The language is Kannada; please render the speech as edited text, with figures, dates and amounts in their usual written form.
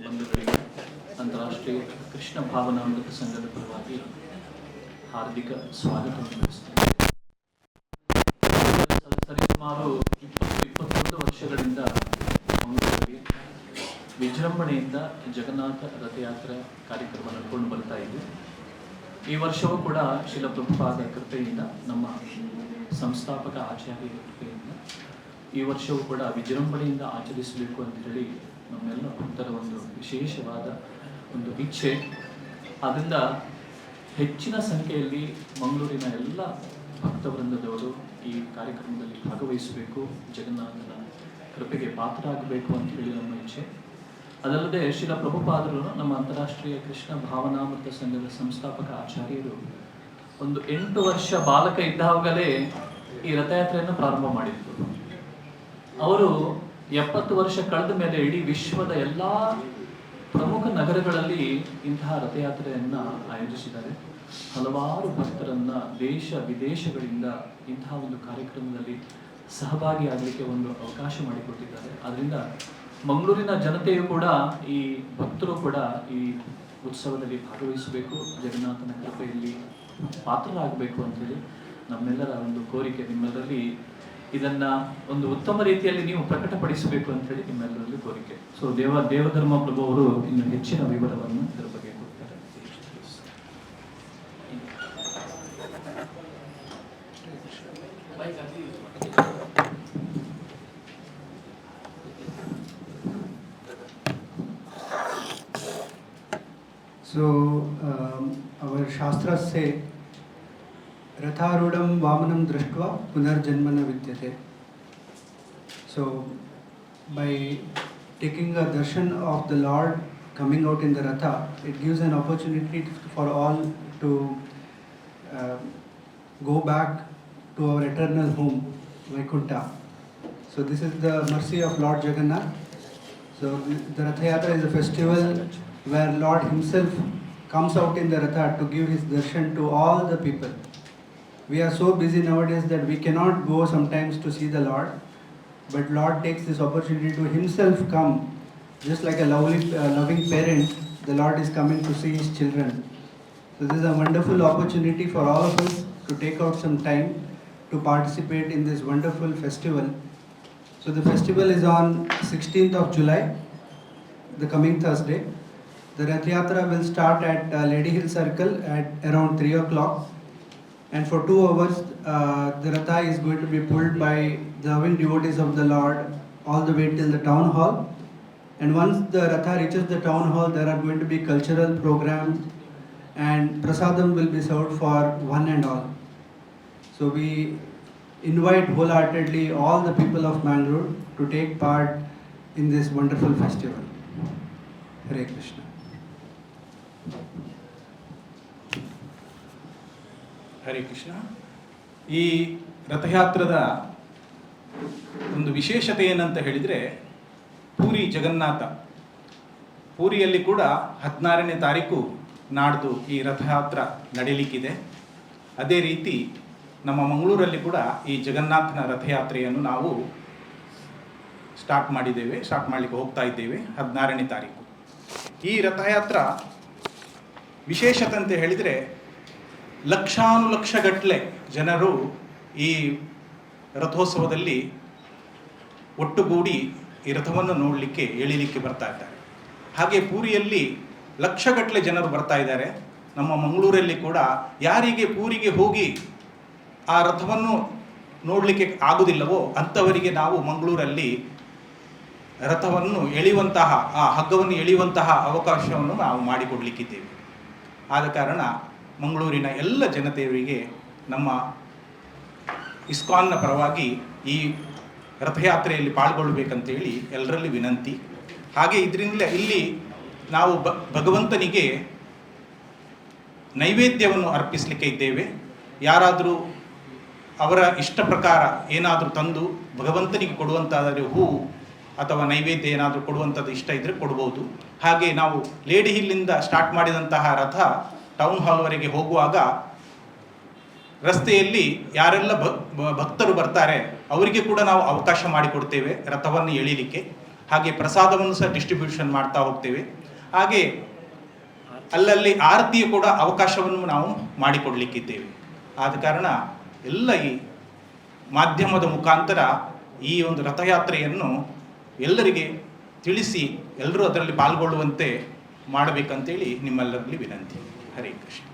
ಬಂಧುಗಳಿಗೆ ಅಂತಾರಾಷ್ಟ್ರೀಯ ಕೃಷ್ಣ ಭಾವನಾಮೃತ ಸಂಘದ ಪರವಾಗಿ ಹಾರ್ದಿಕ ಸ್ವಾಗತವನ್ನು ನಡೆಸುತ್ತೇನೆ. ಸರಿಸುಮಾರು 20-21 ವರ್ಷಗಳಿಂದ ಮಂಗಳೂರಲ್ಲಿ ವಿಜೃಂಭಣೆಯಿಂದ ಜಗನ್ನಾಥ ರಥಯಾತ್ರೆ ಕಾರ್ಯಕ್ರಮ ನಡೆಕೊಂಡು ಬರ್ತಾ ಇದೆ. ಈ ವರ್ಷವೂ ಕೂಡ ಶ್ರೀಲ ಪ್ರಭುಪಾದ ಕೃಪೆಯಿಂದ, ನಮ್ಮ ಸಂಸ್ಥಾಪಕ ಆಚಾರ್ಯರ ಕೃಪೆಯಿಂದ ಈ ವರ್ಷವೂ ಕೂಡ ವಿಜೃಂಭಣೆಯಿಂದ ಆಚರಿಸಬೇಕು ಅಂತ ಹೇಳಿ ನಮ್ಮೆಲ್ಲ ಭಕ್ತರ ಒಂದು ವಿಶೇಷವಾದ ಒಂದು ಇಚ್ಛೆ. ಆದ್ದರಿಂದ ಹೆಚ್ಚಿನ ಸಂಖ್ಯೆಯಲ್ಲಿ ಮಂಗಳೂರಿನ ಎಲ್ಲ ಭಕ್ತವೃಂದದವರು ಈ ಕಾರ್ಯಕ್ರಮದಲ್ಲಿ ಭಾಗವಹಿಸಬೇಕು, ಜಗನ್ನಾಥನ ಕೃಪೆಗೆ ಪಾತ್ರರಾಗಬೇಕು ಅಂತ ಹೇಳಿ ನಮ್ಮ ಇಚ್ಛೆ. ಅದಲ್ಲದೆ ಶ್ರೀಲ ಪ್ರಭುಪಾದರು ನಮ್ಮ ಅಂತಾರಾಷ್ಟ್ರೀಯ ಕೃಷ್ಣ ಭಾವನಾಮೃತ ಸಂಘದ ಸಂಸ್ಥಾಪಕ ಆಚಾರ್ಯರು ಒಂದು 8 ವರ್ಷ ಬಾಲಕ ಇದ್ದಾಗಲೇ ಈ ರಥಯಾತ್ರೆಯನ್ನು ಪ್ರಾರಂಭ ಮಾಡಿದ್ರು. ಅವರು 70 ವರ್ಷ ಕಳೆದ ಮೇಲೆ ಇಡೀ ವಿಶ್ವದ ಎಲ್ಲ ಪ್ರಮುಖ ನಗರಗಳಲ್ಲಿ ಇಂತಹ ರಥಯಾತ್ರೆಯನ್ನ ಆಯೋಜಿಸಿದ್ದಾರೆ. ಹಲವಾರು ಭಕ್ತರನ್ನ ದೇಶ ವಿದೇಶಗಳಿಂದ ಇಂತಹ ಒಂದು ಕಾರ್ಯಕ್ರಮದಲ್ಲಿ ಸಹಭಾಗಿಯಾಗಲಿಕ್ಕೆ ಒಂದು ಅವಕಾಶ ಮಾಡಿಕೊಟ್ಟಿದ್ದಾರೆ. ಅದರಿಂದ ಮಂಗಳೂರಿನ ಜನತೆಯು ಕೂಡ, ಈ ಭಕ್ತರು ಕೂಡ ಈ ಉತ್ಸವದಲ್ಲಿ ಭಾಗವಹಿಸಬೇಕು, ಜಗನ್ನಾಥನ ಕೃಪೆಯಲ್ಲಿ ಪಾತ್ರರಾಗಬೇಕು ಅಂತೇಳಿ ನಮ್ಮೆಲ್ಲರ ಒಂದು ಕೋರಿಕೆ. ನಿಮ್ಮೆಲ್ಲರಲ್ಲಿ ಇದನ್ನ ಒಂದು ಉತ್ತಮ ರೀತಿಯಲ್ಲಿ ನೀವು ಪ್ರಕಟಪಡಿಸಬೇಕು ಅಂತ ಹೇಳಿ ನಿಮ್ಮೆಲ್ಲರಲ್ಲಿ ಕೋರಿಕೆ. ಸೊ ದೇವಧರ್ಮ ಪ್ರಭು ಅವರು ಇನ್ನು ಹೆಚ್ಚಿನ ವಿವರವನ್ನು ಇದರ ಬಗ್ಗೆ ಕೊಡ್ತಾರೆ. So our Shastras say Ratharudam Vamanam Drashtva Punarjanmana Vidyate. So by taking a darshan of the Lord coming out in the Ratha, it gives an opportunity for all to go back to our eternal home, Vaikunta. So this is the mercy of Lord Jagannath. So the Ratha Yatra is a festival where Lord himself comes out in the Ratha to give his darshan to all the people. We are so busy nowadays that we cannot go sometimes to see the Lord, but Lord takes this opportunity to himself come, just like a loving parent. The Lord is coming to see his children. So this is a wonderful opportunity for all of us to take out some time to participate in this wonderful festival. So the festival is on 16th of July, the coming Thursday. The Rath Yatra will start at Lady Hill Circle at around 3 o'clock. And for 2 hours, the Ratha is going to be pulled by the loving devotees of the Lord all the way till the town hall. And once the Ratha reaches the town hall, there are going to be cultural programs and prasadam will be served for one and all. So we invite wholeheartedly all the people of Mangalore to take part in this wonderful festival. Hare Krishna. Hare Krishna. ಈ ರಥಯಾತ್ರದ ಒಂದು ವಿಶೇಷತೆ ಏನಂತ ಹೇಳಿದರೆ, ಪೂರಿ ಜಗನ್ನಾಥ, ಪೂರಿಯಲ್ಲಿ ಕೂಡ 16ನೇ ತಾರೀಕು ನಾಡ್ದು ಈ ರಥಯಾತ್ರ ನಡೀಲಿಕ್ಕಿದೆ. ಅದೇ ರೀತಿ ನಮ್ಮ ಮಂಗಳೂರಲ್ಲಿ ಕೂಡ ಈ ಜಗನ್ನಾಥನ ರಥಯಾತ್ರೆಯನ್ನು ನಾವು ಸ್ಟಾರ್ಟ್ ಮಾಡಲಿಕ್ಕೆ ಹೋಗ್ತಾ ಇದ್ದೇವೆ 16ನೇ ತಾರೀಕು. ಈ ರಥಯಾತ್ರ ವಿಶೇಷತೆ ಅಂತ ಹೇಳಿದರೆ, ಲಕ್ಷಾನುಲಕ್ಷಗಟ್ಟಲೆ ಜನರು ಈ ರಥೋತ್ಸವದಲ್ಲಿ ಒಟ್ಟುಗೂಡಿ ಈ ರಥವನ್ನು ನೋಡಲಿಕ್ಕೆ ಎಳಿಲಿಕ್ಕೆ ಬರ್ತಾ ಇದ್ದಾರೆ. ಹಾಗೆ ಪೂರಿಯಲ್ಲಿ ಲಕ್ಷಗಟ್ಟಲೆ ಜನರು ಬರ್ತಾ ಇದ್ದಾರೆ. ನಮ್ಮ ಮಂಗಳೂರಲ್ಲಿ ಕೂಡ ಯಾರಿಗೆ ಪೂರಿಗೆ ಹೋಗಿ ಆ ರಥವನ್ನು ನೋಡಲಿಕ್ಕೆ ಆಗುವುದಿಲ್ಲವೋ ಅಂಥವರಿಗೆ ನಾವು ಮಂಗಳೂರಲ್ಲಿ ರಥವನ್ನು ಎಳೆಯುವಂತಹ, ಆ ಹಗ್ಗವನ್ನು ಎಳೆಯುವಂತಹ ಅವಕಾಶವನ್ನು ನಾವು ಮಾಡಿಕೊಡ್ಲಿಕ್ಕಿದ್ದೇವೆ. ಆದ ಕಾರಣ ಮಂಗಳೂರಿನ ಎಲ್ಲ ಜನತೆಯವರಿಗೆ ನಮ್ಮ ಇಸ್ಕಾನ್ನ ಪರವಾಗಿ ಈ ರಥಯಾತ್ರೆಯಲ್ಲಿ ಪಾಲ್ಗೊಳ್ಳಬೇಕಂತೇಳಿ ಎಲ್ಲರಲ್ಲಿ ವಿನಂತಿ. ಹಾಗೆ ಇದರಿಂದ ಇಲ್ಲಿ ನಾವು ಭಗವಂತನಿಗೆ ನೈವೇದ್ಯವನ್ನು ಅರ್ಪಿಸಲಿಕ್ಕೆ ಇದ್ದೇವೆ. ಯಾರಾದರೂ ಅವರ ಇಷ್ಟ ಪ್ರಕಾರ ಏನಾದರೂ ತಂದು ಭಗವಂತನಿಗೆ ಕೊಡುವಂತಾದರೆ ಹೂವು ಅಥವಾ ನೈವೇದ್ಯ ಏನಾದರೂ ಕೊಡುವಂಥದ್ದು ಇಷ್ಟ ಇದ್ದರೆ ಕೊಡ್ಬೋದು. ಹಾಗೆ ನಾವು ಲೇಡಿ ಹಿಲ್ಲಿಂದ ಸ್ಟಾರ್ಟ್ ಮಾಡಿದಂತಹ ರಥ ಟೌನ್ ಹಾಲ್ವರೆಗೆ ಹೋಗುವಾಗ ರಸ್ತೆಯಲ್ಲಿ ಯಾರೆಲ್ಲ ಭಕ್ತರು ಬರ್ತಾರೆ ಅವರಿಗೆ ಕೂಡ ನಾವು ಅವಕಾಶ ಮಾಡಿಕೊಡ್ತೇವೆ ರಥವನ್ನು ಎಳಿಲಿಕ್ಕೆ. ಹಾಗೆ ಪ್ರಸಾದವನ್ನು ಸಹ ಡಿಸ್ಟ್ರಿಬ್ಯೂಷನ್ ಮಾಡ್ತಾ ಹೋಗ್ತೇವೆ. ಹಾಗೆ ಅಲ್ಲಲ್ಲಿ ಆರತಿಯ ಕೂಡ ಅವಕಾಶವನ್ನು ನಾವು ಮಾಡಿಕೊಡ್ಲಿಕ್ಕಿದ್ದೇವೆ. ಆದ ಕಾರಣ ಎಲ್ಲ ಈ ಮಾಧ್ಯಮದ ಮುಖಾಂತರ ಈ ಒಂದು ರಥಯಾತ್ರೆಯನ್ನು ಎಲ್ಲರಿಗೆ ತಿಳಿಸಿ ಎಲ್ಲರೂ ಅದರಲ್ಲಿ ಪಾಲ್ಗೊಳ್ಳುವಂತೆ ಮಾಡಬೇಕಂತೇಳಿ ನಿಮ್ಮೆಲ್ಲರಲ್ಲಿ ವಿನಂತಿ. ಹರೇ ಕೃಷ್ಣ.